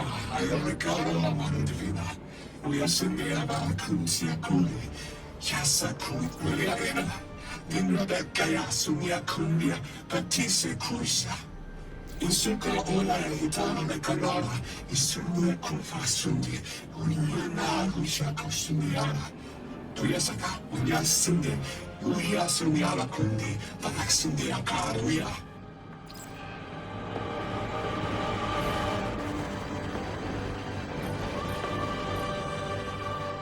Ayolekaro Amanudivina. We are Sindiaba Kunsia Kuli. Yasa Kuli Kuliarena. Dinrada Gaya Sunia Kulia. Patise Kuisha. Isuka Ola Hitana Mekanara. Isumia Kufa Sundi. Unina Husha Kosumiana. Tuyasaka, Unya Sindi. Uya Sumiala Kundi. Panak Sindia Karuya.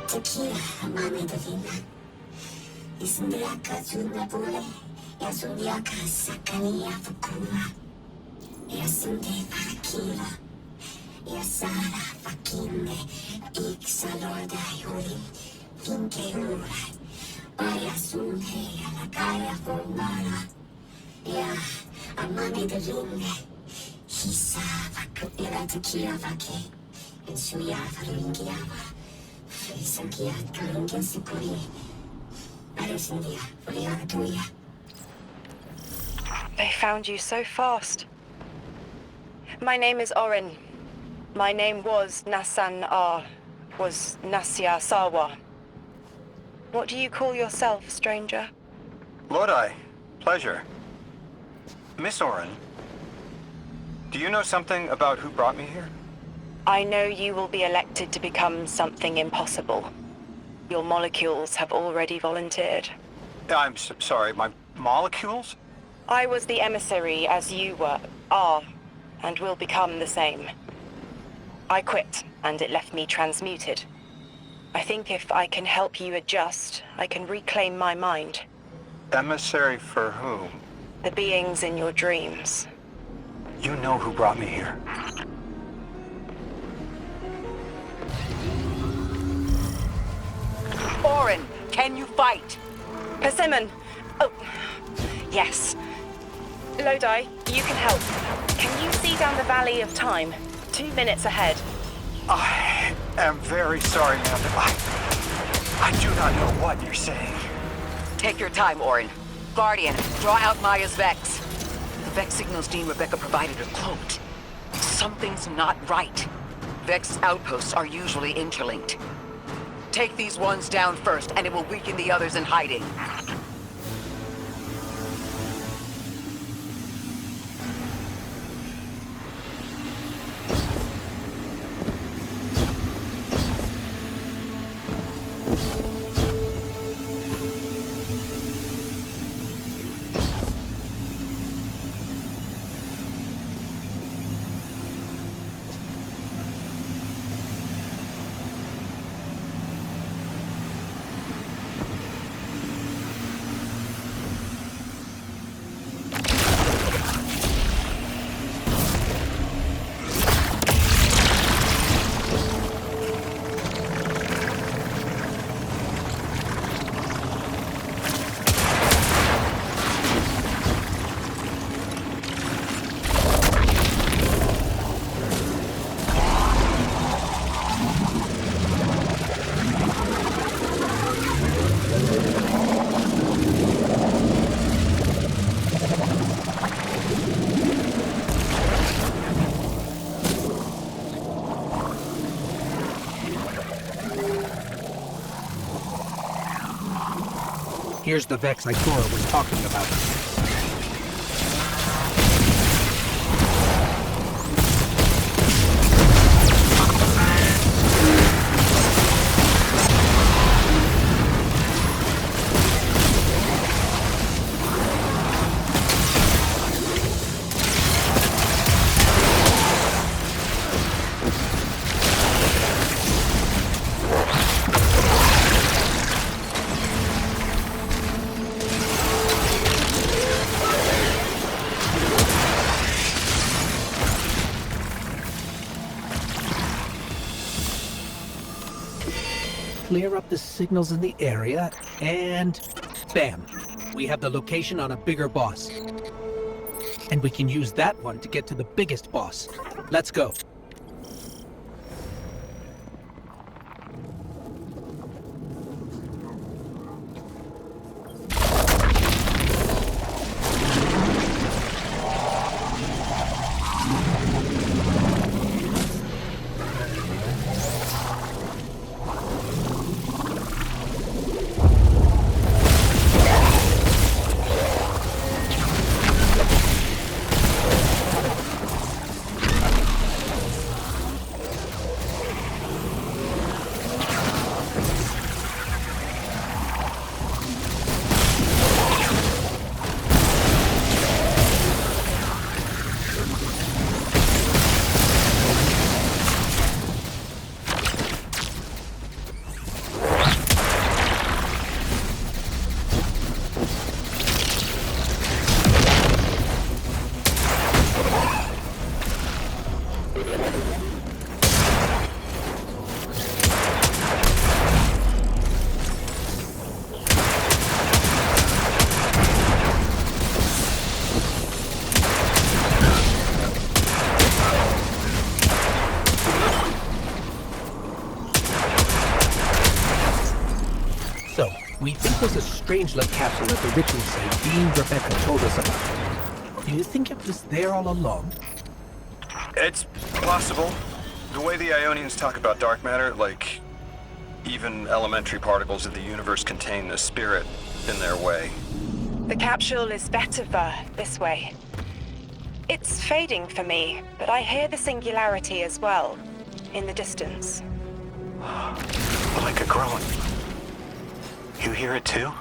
Tequila, mami divina. Isundiaka Junabule, Yasundiaka Sakania Fukula, Yasunde Akila, Yasara Fakinde, Ixalorda Yuri, Finke Ura, Bayasunde, Alakaya Fomara, Ya, Amani divine, Hisa Fakupira Tequila Vake, and Suya Faringiava. They found you so fast. My name is Orin. My name was Nasan R. Was Nasya Sawa. What do you call yourself, stranger? Lodi. Pleasure. Miss Orin, do you know something about who brought me here? I know you will be elected to become something impossible. Your molecules have already volunteered. I'm sorry, my molecules? I was the emissary as you are, and will become the same. I quit, and it left me transmuted. I think if I can help you adjust, I can reclaim my mind. Emissary for whom? The beings in your dreams. You know who brought me here. Orin, can you fight? Persimmon! Oh, yes. Lodi, you can help. Can you see down the valley of time? 2 minutes ahead. I am very sorry, ma'am. I do not know what you're saying. Take your time, Orin. Guardian, draw out Maya's Vex. The Vex signals Dean Rebecca provided are cloaked. Something's not right. Vex outposts are usually interlinked. Take these ones down first, and it will weaken the others in hiding. Here's the Vex Ikora was talking about. Clear up the signals in the area, and bam! We have the location on a bigger boss. And we can use that one to get to the biggest boss. Let's go. So, we think there's a Strangelet capsule at the ritual site Dean Rebecca told us about. Do you think it was there all along? It's possible. The way the Ionians talk about dark matter, like even elementary particles of the universe contain a spirit in their way. The capsule is better for this way. It's fading for me, but I hear the singularity as well, in the distance. Like a groan. You hear it too?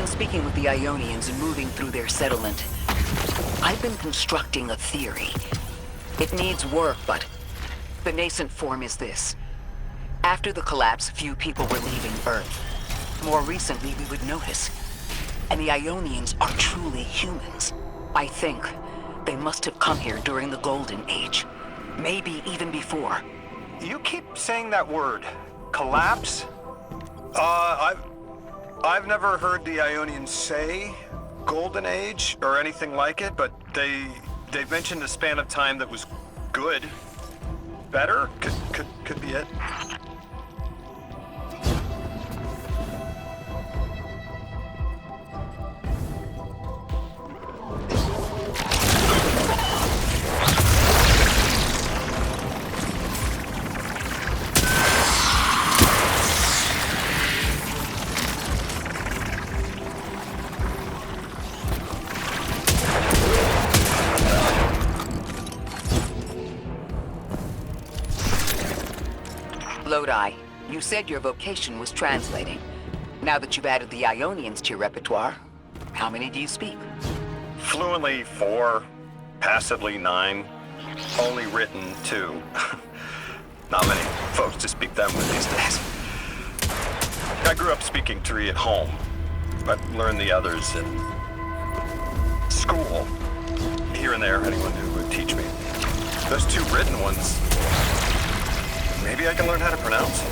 Speaking with the Ionians and moving through their settlement, I've been constructing a theory. It needs work, but the nascent form is this. After the collapse, few people were leaving Earth. More recently, we would notice. And the Ionians are truly humans. I think they must have come here during the Golden Age. Maybe even before. You keep saying that word. Collapse? I've never heard the Ionians say Golden Age or anything like it, but they mentioned a span of time that was good. Better? Could be it. Lodi, you said your vocation was translating. Now that you've added the Ionians to your repertoire, how many do you speak? Fluently 4, passively 9, only written 2. Not many folks to speak them with these days. I grew up speaking 3 at home, but learned the others in school. Here and there, anyone who would teach me. Those 2 written ones, maybe I can learn how to pronounce them.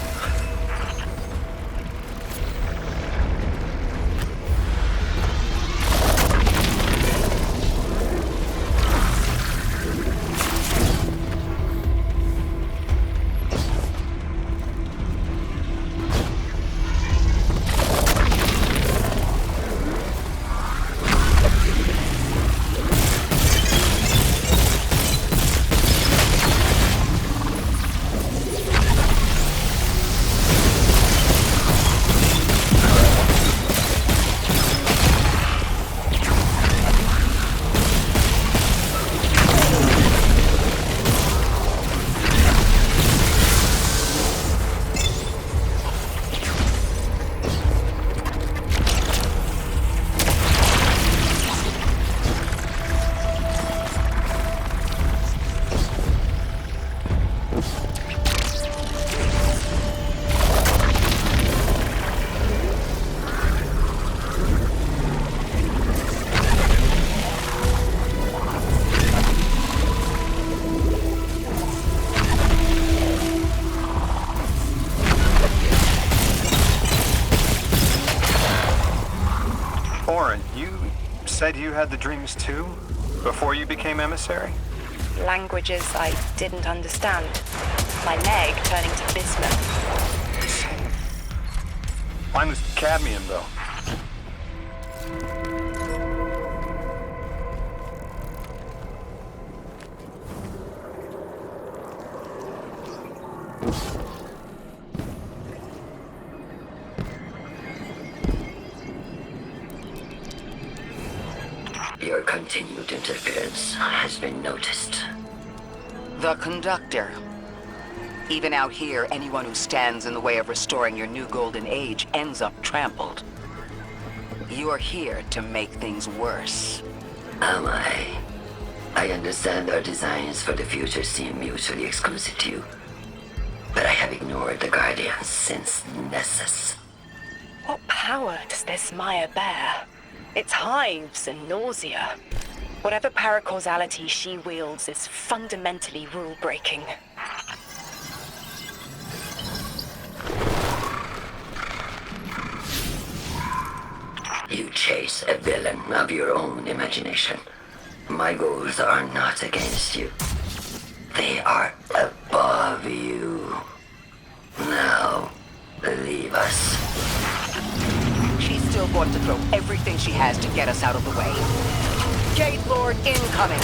Said you had the dreams too? Before you became emissary? Languages I didn't understand. My leg turning to bismuth. Mine was cadmium, though. Your continued interference has been noticed. The conductor. Even out here, anyone who stands in the way of restoring your new golden age ends up trampled. You're here to make things worse. Am I? I understand our designs for the future seem mutually exclusive to you. But I have ignored the Guardians since Nessus. What power does this Maya bear? It's hives and nausea. Whatever paracausality she wields is fundamentally rule-breaking. You chase a villain of your own imagination. My goals are not against you. They are above you. Now, leave us. She's still going to throw everything she has to get us out of the way. Gate Lord incoming!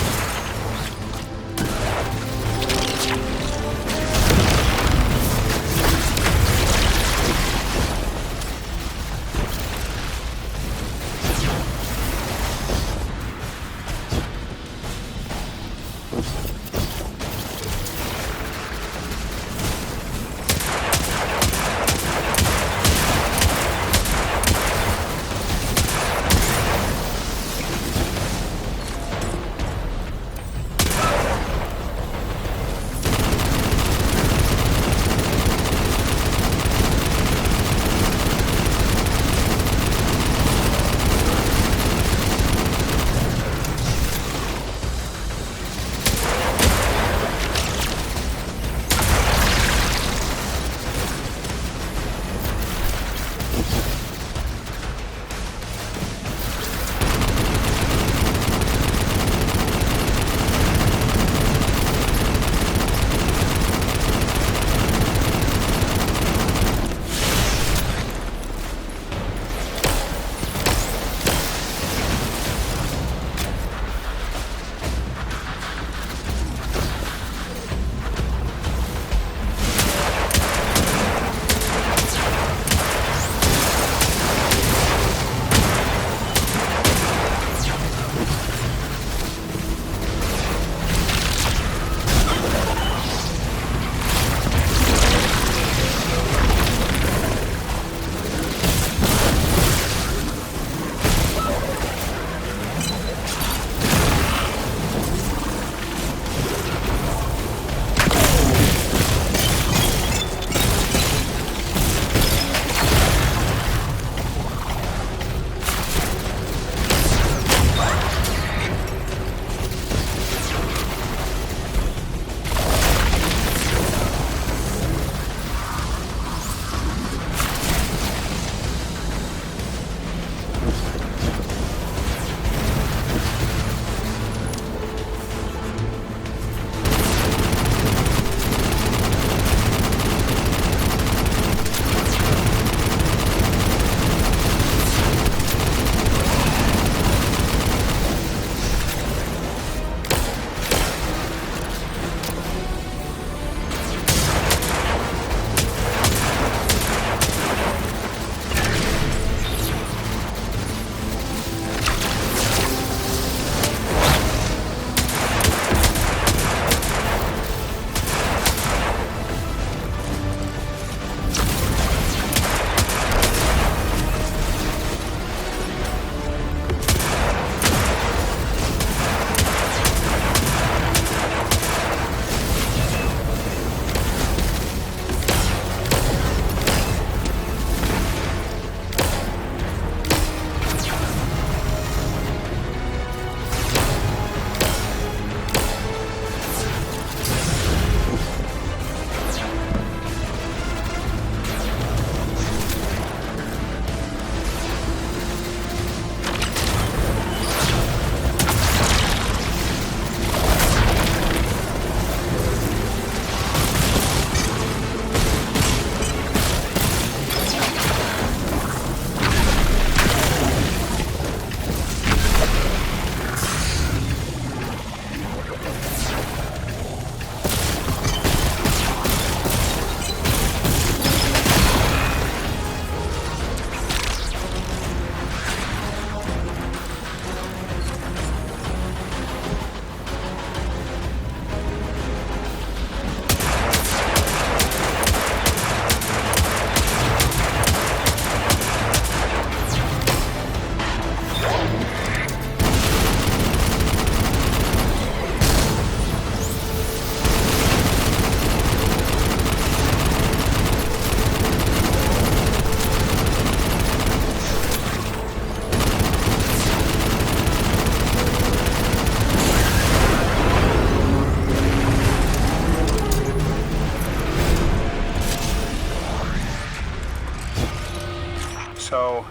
So,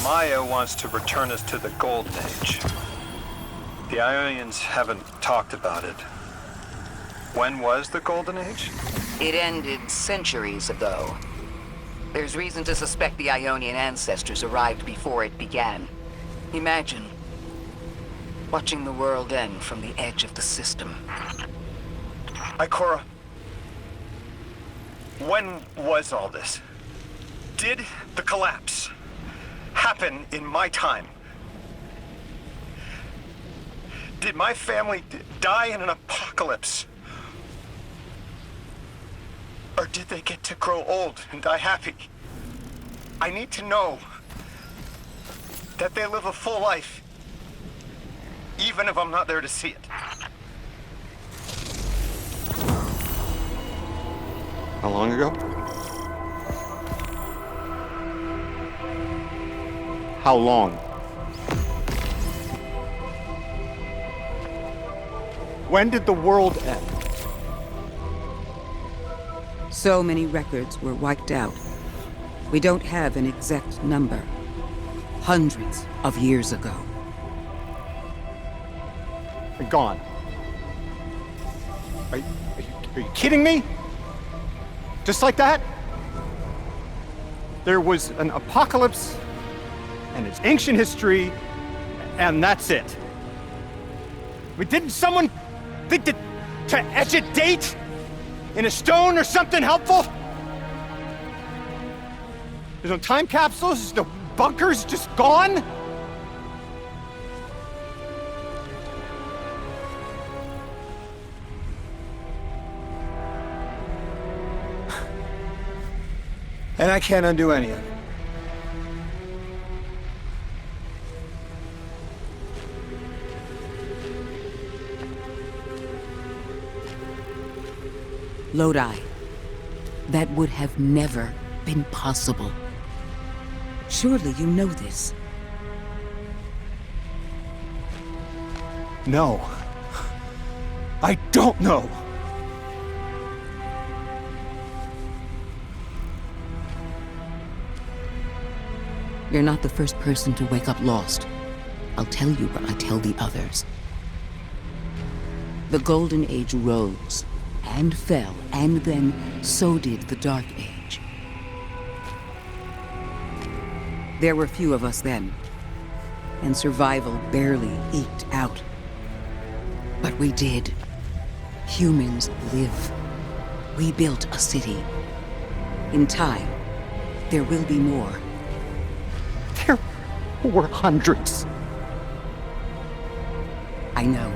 Maya wants to return us to the Golden Age. The Ionians haven't talked about it. When was the Golden Age? It ended centuries ago. There's reason to suspect the Ionian ancestors arrived before it began. Imagine watching the world end from the edge of the system. Ikora, when was all this? Did the collapse happen in my time? Did my family die in an apocalypse? Or did they get to grow old and die happy? I need to know that they live a full life, even if I'm not there to see it. How long ago? How long? When did the world end? So many records were wiped out. We don't have an exact number. Hundreds of years ago. They're gone. Are you kidding me? Just like that? There was an apocalypse, and it's ancient history, and that's it. I mean, didn't someone think that to etch a date in a stone or something helpful? There's no time capsules, no bunkers, just gone? And I can't undo any of it. Lodi. That would have never been possible. Surely you know this. No. I don't know. You're not the first person to wake up lost. I'll tell you what I tell the others. The Golden Age rose and fell, and then so did the Dark Age. There were few of us then, and survival barely eked out. But we did. Humans live. We built a city. In time, there will be more. There were hundreds. I know.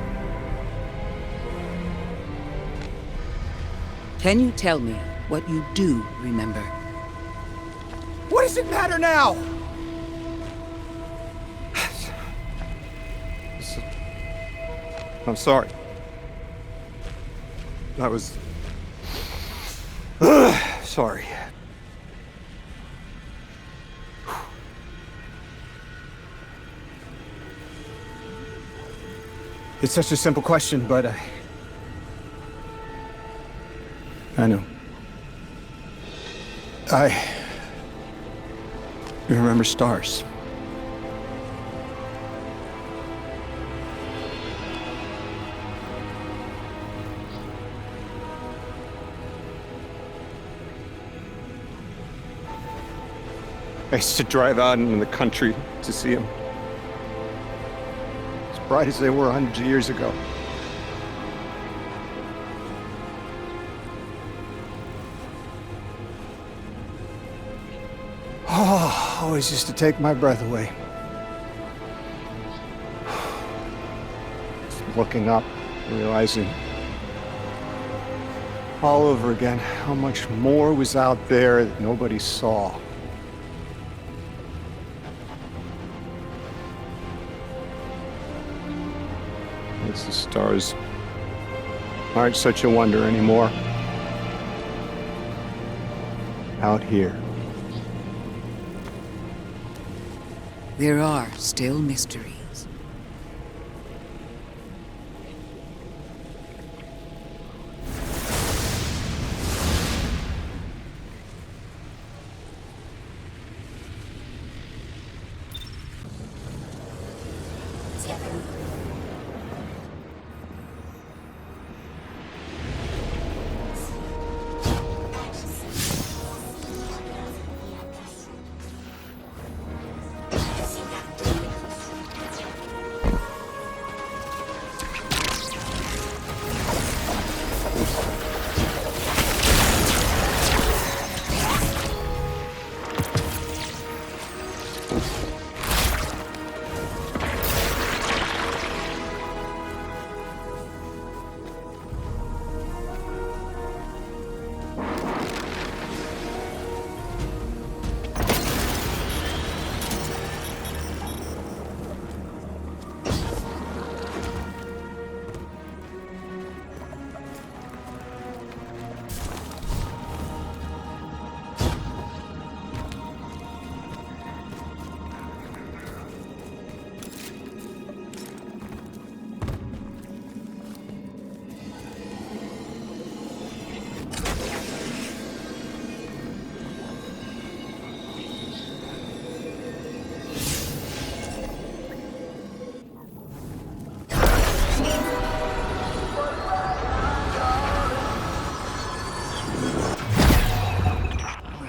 Can you tell me what you do remember? What does it matter now? I'm sorry. I was... sorry. It's such a simple question, but I know. I remember stars. I used to drive out into the country to see them. As bright as they were hundreds of years ago. Oh, always used to take my breath away. Just looking up, realizing all over again how much more was out there that nobody saw. The stars aren't such a wonder anymore. Out here. There are still mysteries.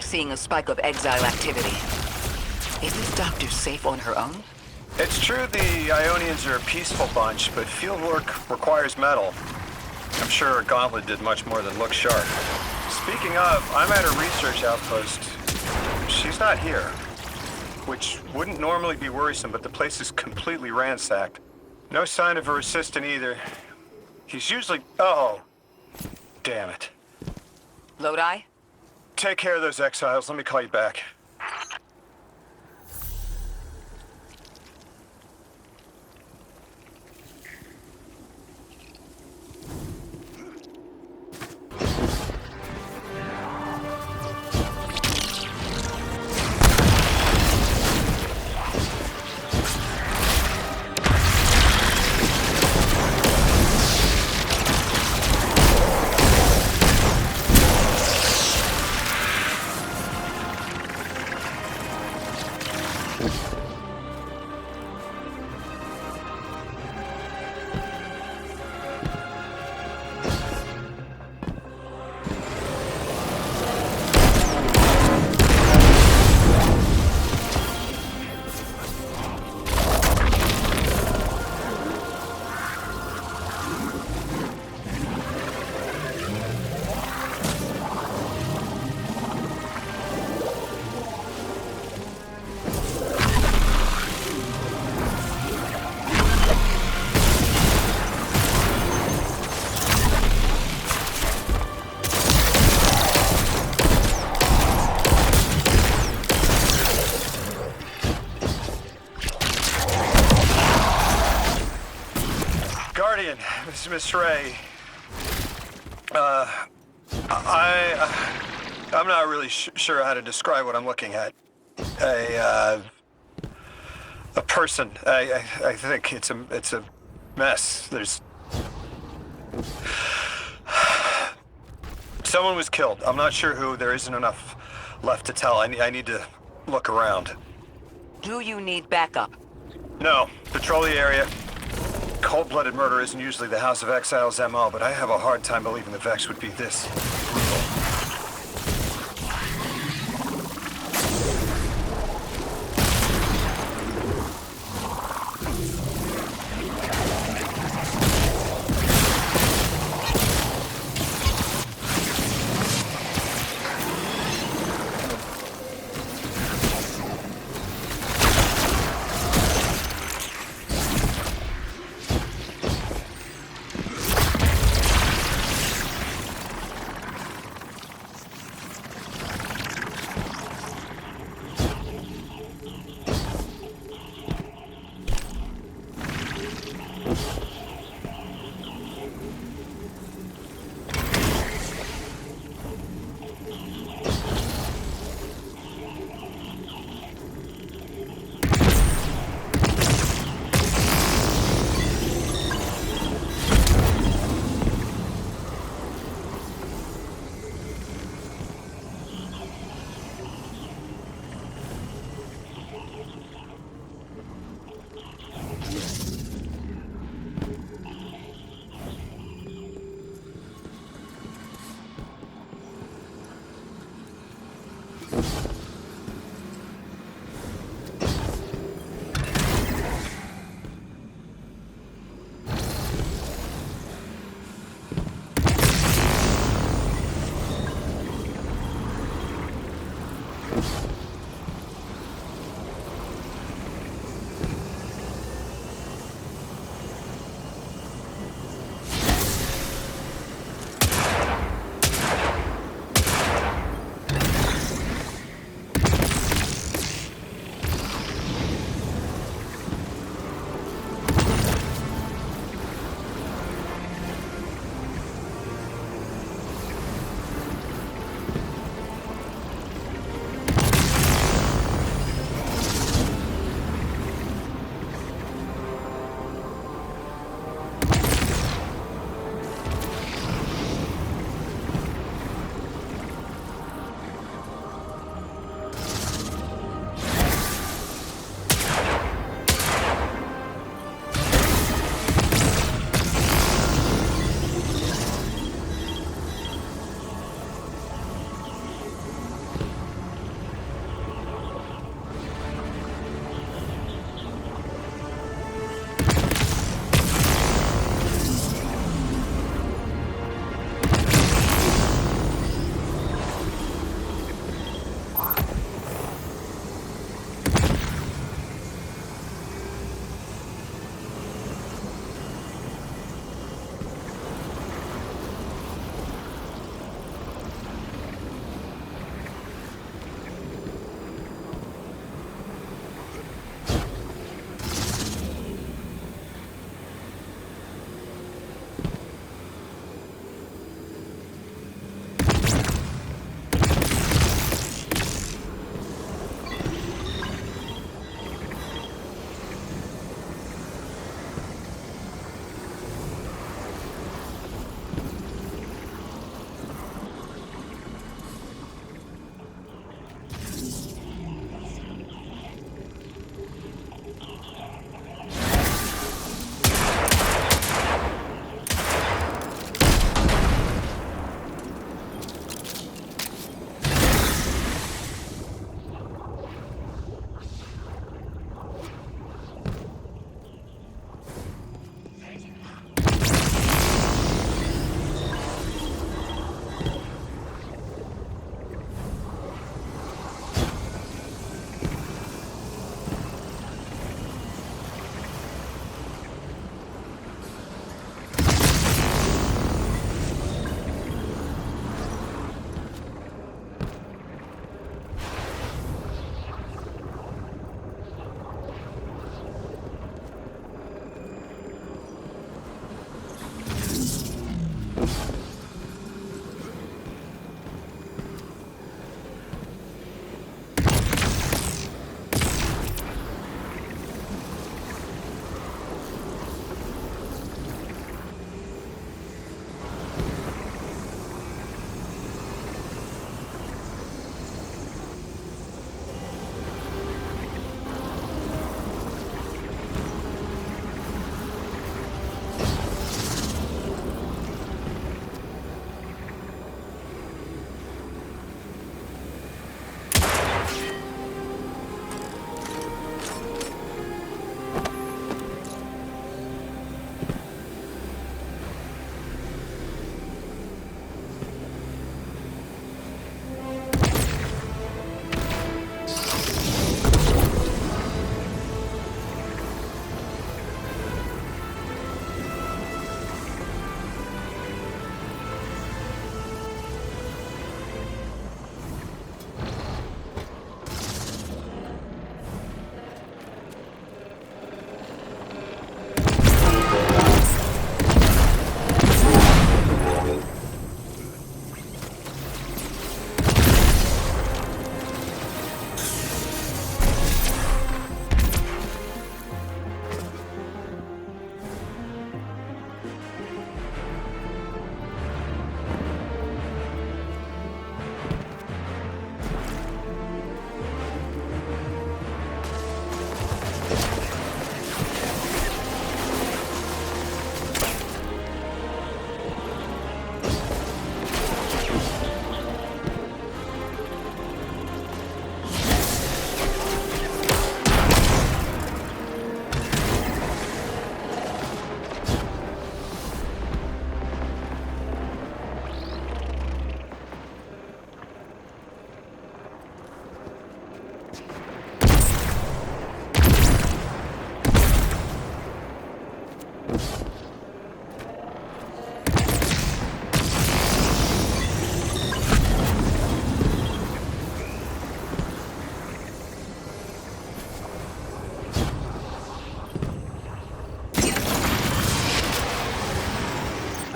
Seeing a spike of exile activity. Is this doctor safe on her own? It's true the Ionians are a peaceful bunch, but field work requires metal. I'm sure Gauntlet did much more than look sharp. Speaking of, I'm at a research outpost. She's not here. Which wouldn't normally be worrisome, but the place is completely ransacked. No sign of her assistant either. He's usually... Oh. Damn it. Lodi? Take care of those exiles. Let me call you back. Guardian, this is Miss Ray. I'm not really sure how to describe what I'm looking at. A person. I think it's a mess. There's... Someone was killed. I'm not sure who. There isn't enough left to tell. I need to look around. Do you need backup? No. Patrol the area. Cold-blooded murder isn't usually the House of Exiles' MO, but I have a hard time believing the Vex would be this brutal.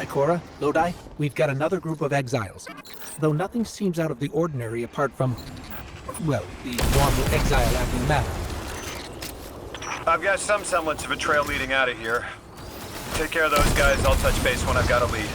Ikora, Lodi, we've got another group of exiles. Though nothing seems out of the ordinary apart from, well, the normal exile-acting matter. I've got some semblance of a trail leading out of here. Take care of those guys. I'll touch base when I've got a lead.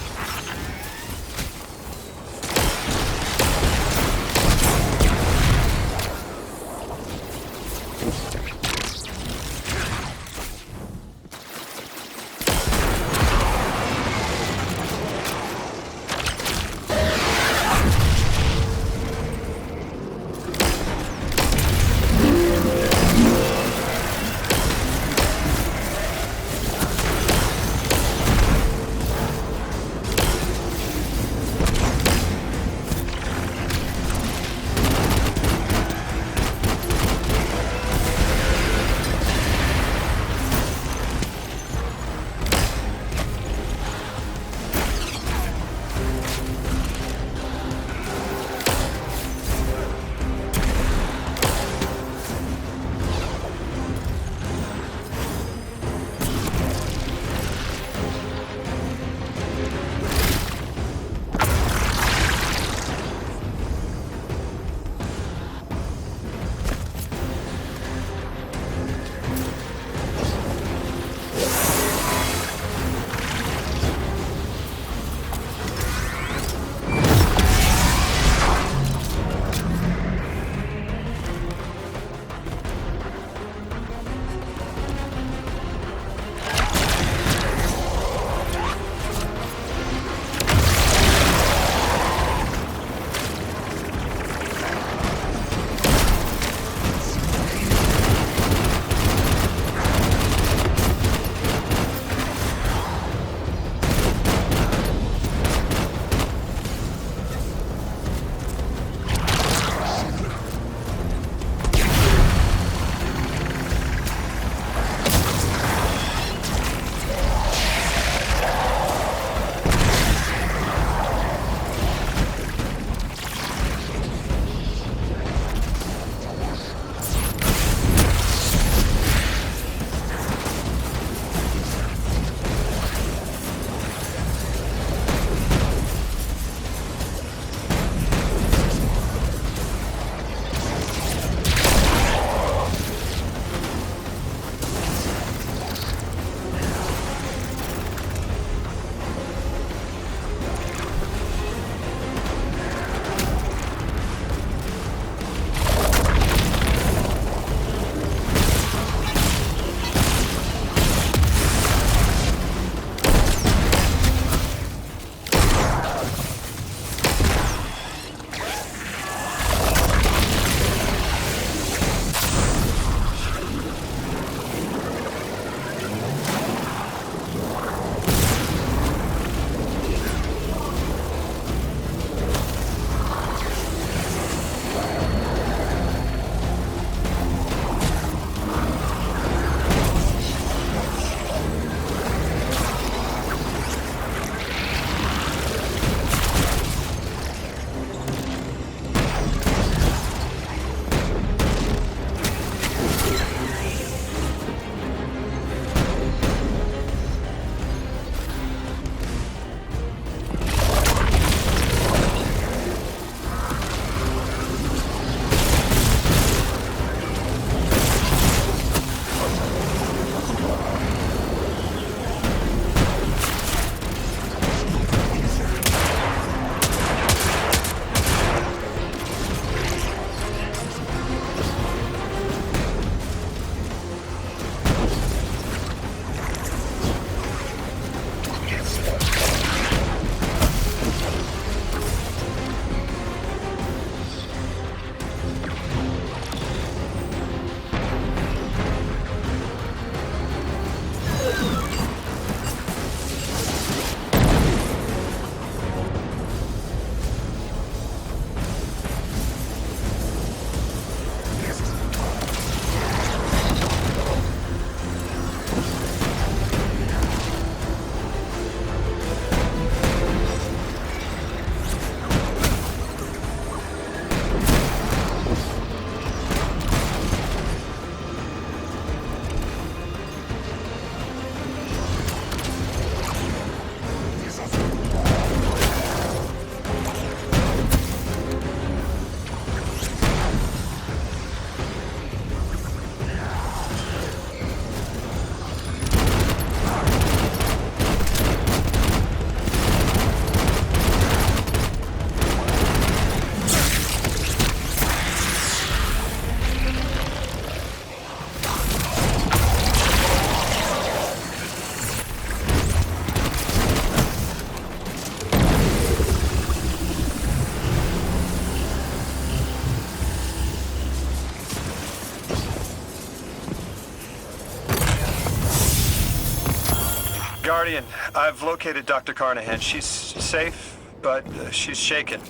Guardian, I've located Dr. Carnahan. She's safe, but she's shaken.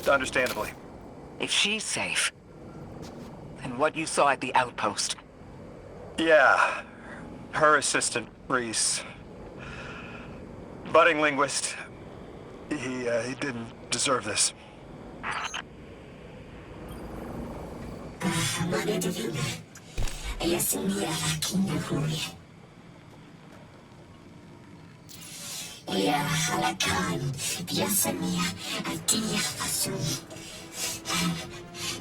Understandably. If she's safe, then what you saw at the outpost. Yeah. Her assistant, Reese. Budding linguist. He didn't deserve this. يا حلقان يسمي أدية أسوي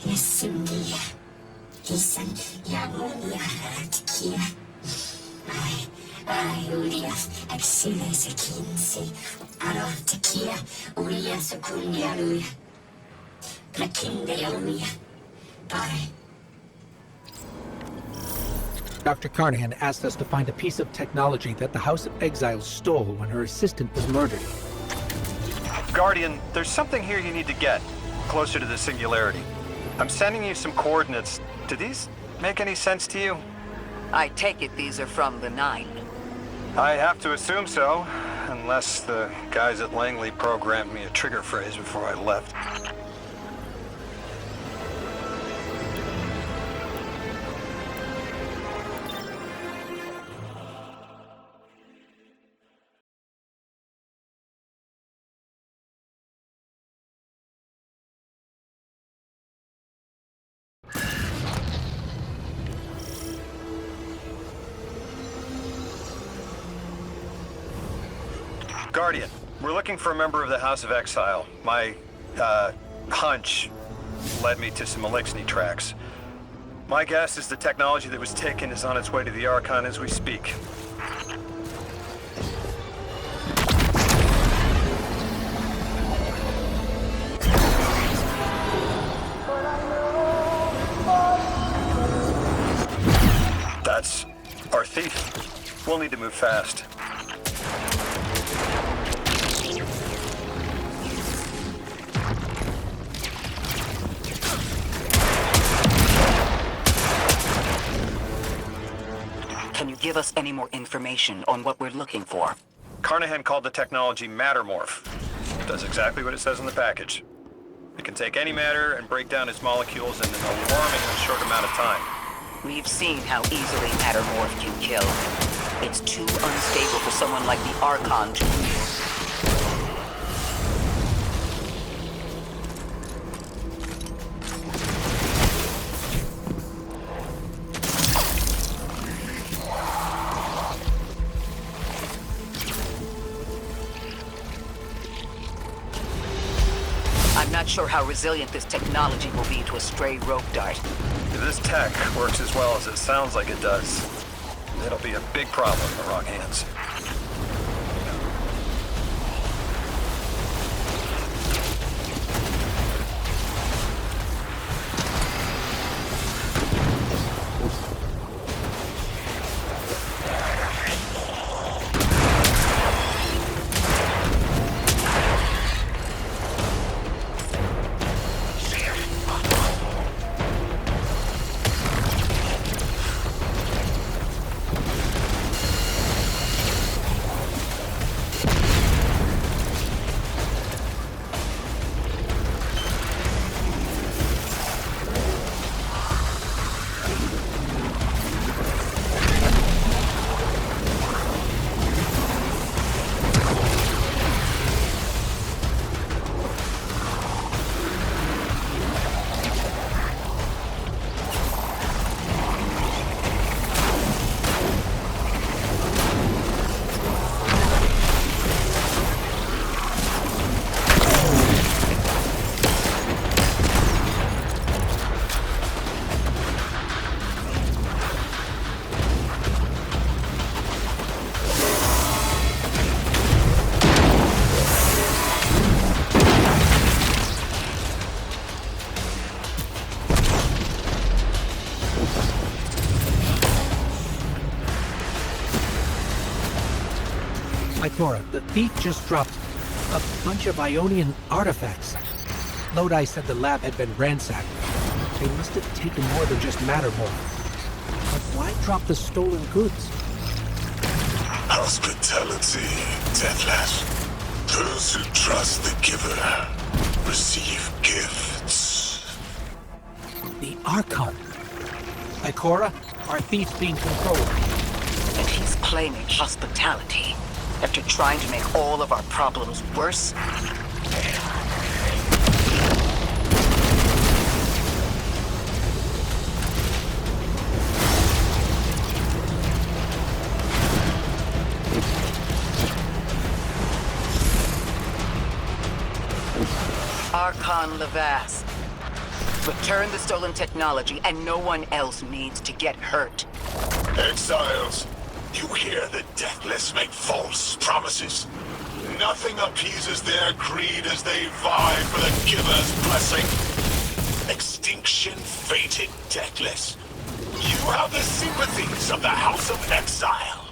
يسمي يسن ياموني هاتكيا أيوليا أكسيلا سكينسي أروتكيا أوليا سكون يالويا لكن يوميا باي. Dr. Carnahan asked us to find a piece of technology that the House of Exiles stole when her assistant was murdered. Guardian, there's something here you need to get closer to the singularity. I'm sending you some coordinates. Do these make any sense to you? I take it these are from the Nine. I have to assume so, unless the guys at Langley programmed me a trigger phrase before I left. Guardian, we're looking for a member of the House of Exile. My, hunch led me to some Elixni tracks. My guess is the technology that was taken is on its way to the Archon as we speak. That's our thief. We'll need to move fast. Can you give us any more information on what we're looking for? Carnahan called the technology Mattermorph. Does exactly what it says in the package. It can take any matter and break down its molecules in an alarmingly short amount of time. We've seen how easily Mattermorph can kill. It's too unstable for someone like the Archon to use. I'm not sure how resilient this technology will be to a stray rope dart. If this tech works as well as it sounds like it does, it'll be a big problem in the wrong hands. Ikora, the thief just dropped a bunch of Ionian artifacts. Lodi said the lab had been ransacked. They must have taken more than just Mattermorph. But why drop the stolen goods? Hospitality, Deathless. Those who trust the giver receive gifts. The Archon. Ikora, our thief's being controlled. And he's claiming hospitality after trying to make all of our problems worse? Archon Levast. Return the stolen technology, and no one else needs to get hurt. Exiles, you hear the Deathless make false promises. Nothing appeases their greed as they vie for the giver's blessing. Extinction fated, Deathless. You have the sympathies of the House of Exile.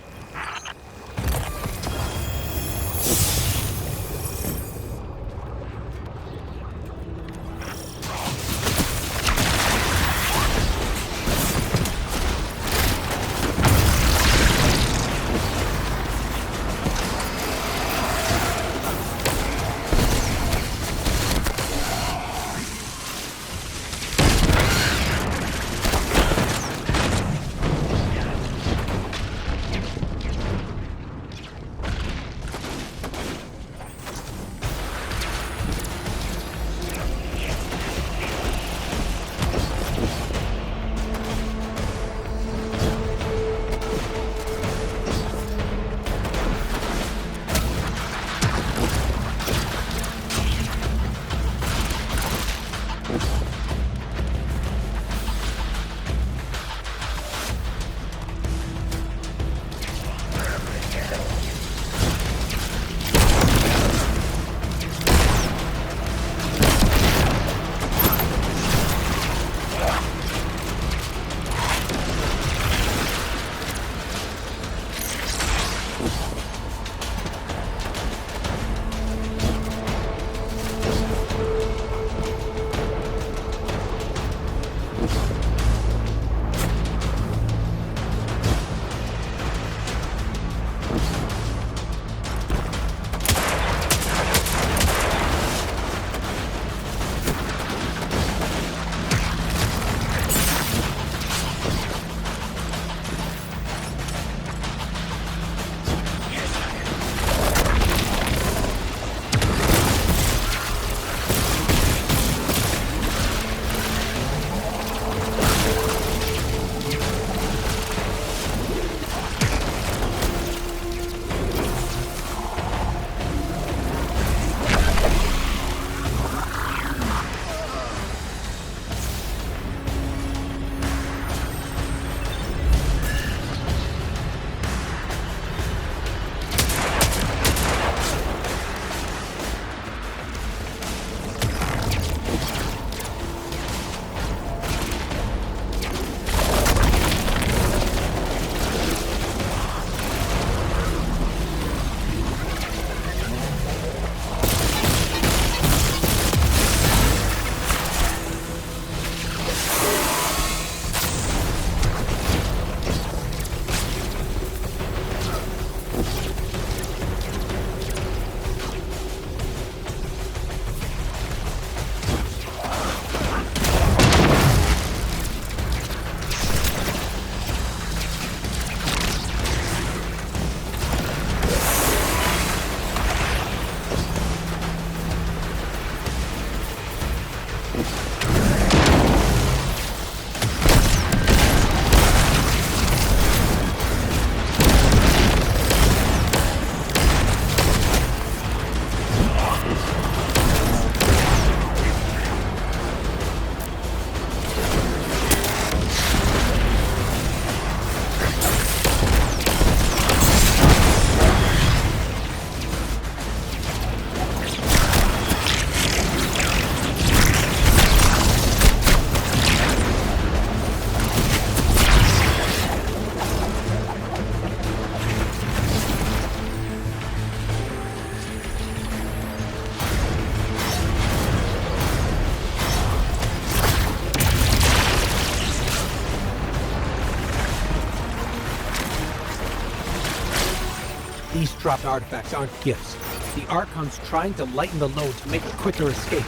These dropped artifacts aren't gifts. The Archon's trying to lighten the load to make a quicker escape.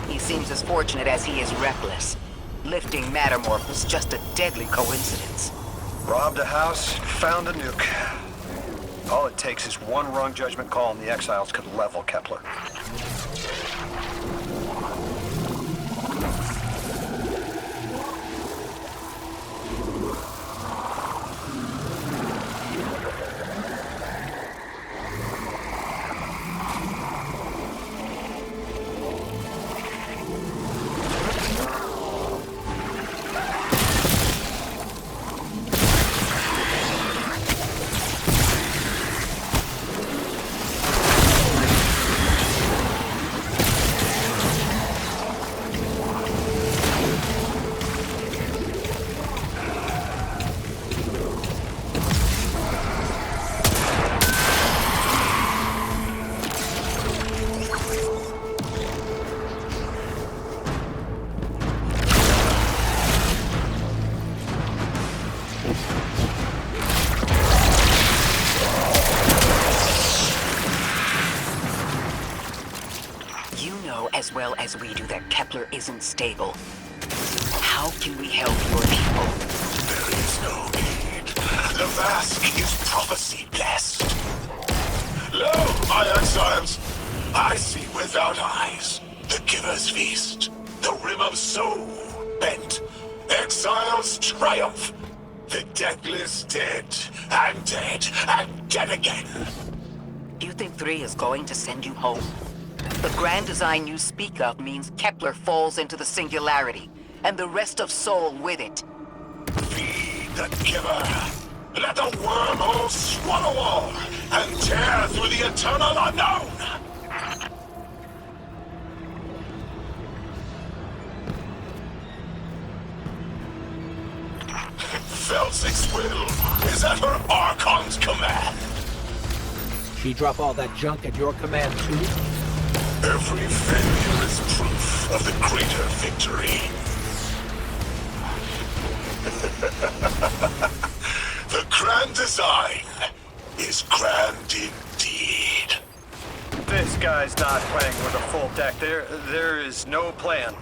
He seems as fortunate as he is reckless. Lifting Mattermorph was just a deadly coincidence. Robbed a house, found a nuke. All it takes is one wrong judgment call and the Exiles could level Kepler. As well as we do that Kepler isn't stable. How can we help your people? There is no need. The Vask is prophecy blessed. Lo, my exiles, I see without eyes. The Giver's feast. The rim of soul bent. Exiles triumph. The deathless dead and dead again. Do you think 3 is going to send you home? The grand design you speak of means Kepler falls into the singularity, and the rest of Sol with it. Feed the Giver. Let the wormhole swallow all, and tear through the eternal unknown. Felsik's will is at her Archon's command. She drop all that junk at your command too? Every failure is proof of the greater victory. The grand design is grand indeed. This guy's not playing with a full deck. There is no plan.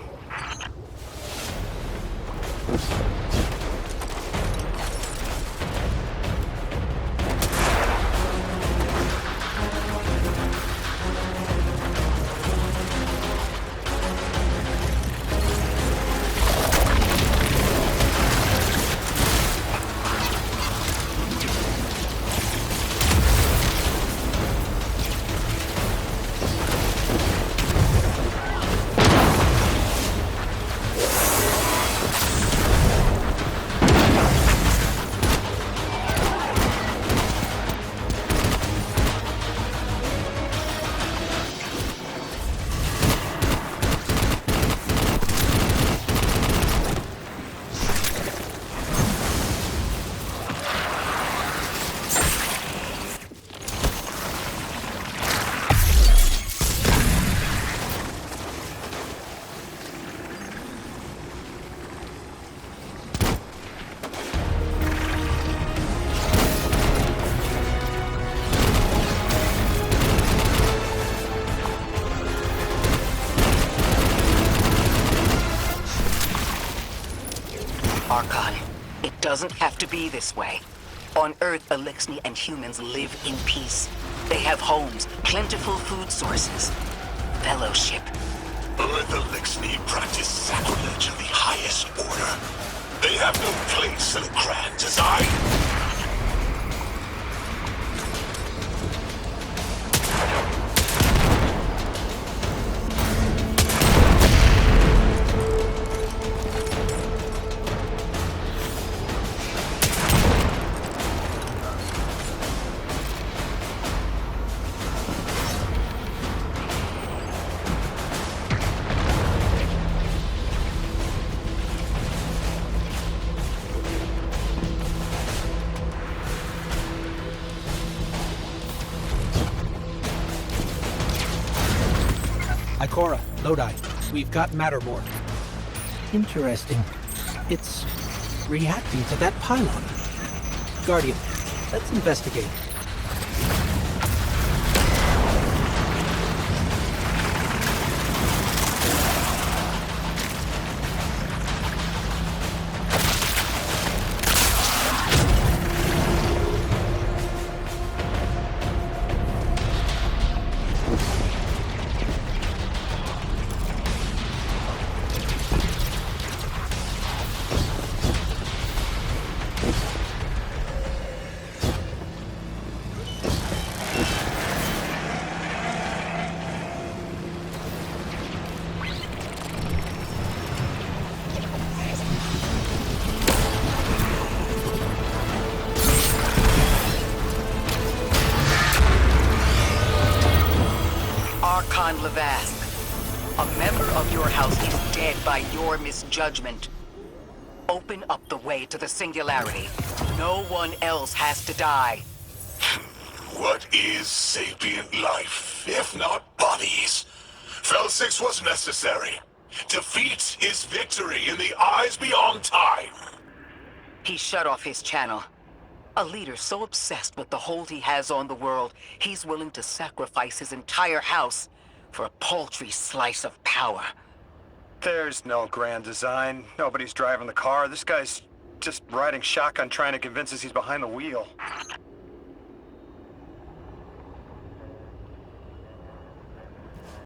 Archon, it doesn't have to be this way. On Earth, Elixni and humans live in peace. They have homes, plentiful food sources, fellowship. Earth Elixni practice sacrilege of the highest order. They have no place in a grand design. Ikora, Lodi, we've got Mattermorph. Interesting. It's reacting to that pylon. Guardian, let's investigate. John Levasque. A member of your house is dead by your misjudgment. Open up the way to the Singularity. No one else has to die. What is sapient life, if not bodies? Fel 6 was necessary. Defeat is victory in the eyes beyond time. He shut off his channel. A leader so obsessed with the hold he has on the world, he's willing to sacrifice his entire house for a paltry slice of power. There's no grand design. Nobody's driving the car. This guy's just riding shotgun trying to convince us he's behind the wheel.